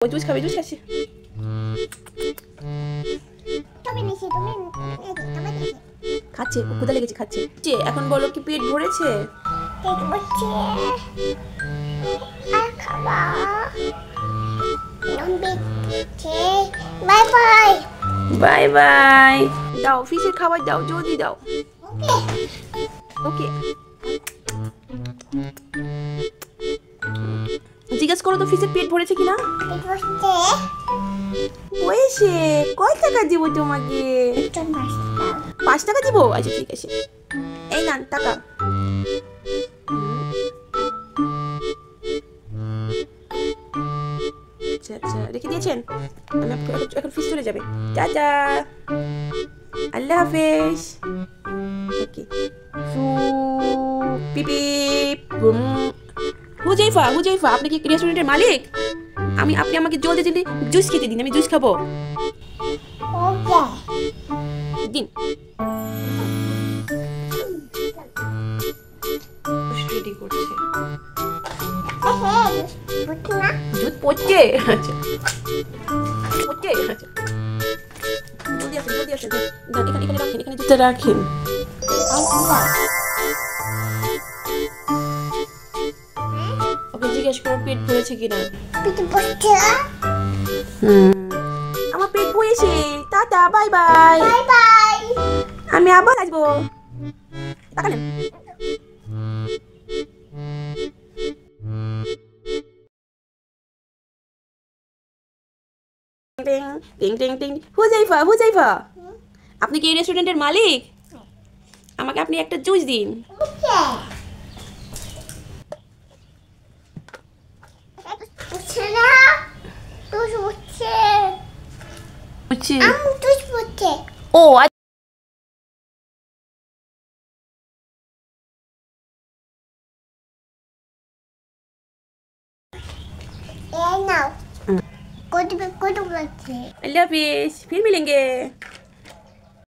ও juice খাবে, juice খাচ্ছে। খাচ্ছে, ক্ষুধা লেগেছে, খাচ্ছে। এখন বলো কি পেট ভরেছে? Bye bye. Bye bye. দাও ফিশের খাবার দাও, জলদি দাও। ওকে। জিজ্ঞেস করো তো ফিশের পেট ভরেছে কিনা। বয়েছে কয় টাকা দিব তোমাকে? 5 টাকা দিব। আচ্ছা ঠিক আছে, এই নান টাকা। আচ্ছা আচ্ছা রেখে দিয়েছেন। আমি এখন ফিস চলে যাবে। টাটা, আল্লাহ হাফেজ। ওকে। ফু পিপি বুম। হুজাইফা, হুজাইফা আপনি কি রেস্টুরেন্টের মালিক? আপনি আমাকে জলদি জলদি জুস খেতে দিন, আমি জুস খাবো। দিন। রেডি করছে। দুধ পড়ছে। আচ্ছা পড়ছে। আচ্ছা জলদি আসেন, জলদি আসেন। এখানে এখানে রাখেন, এখানে দুধটা রাখেন। ওকে জিজ্ঞেস করো পেট ভরেছে কিনা। আমার পেট ভরেছে। Tata, bye bye. Bye bye. আমি আবার আসবো। টাকা নেন। টিং টিং টিং। হুজাইফা, হুজাইফা আপনি কি এই রেস্টুরেন্টের মালিক? আমাকে আপনি একটা জুস দিন। ও नाउ कोई तो अल्लाह हाफिज, फिर मिलेंगे।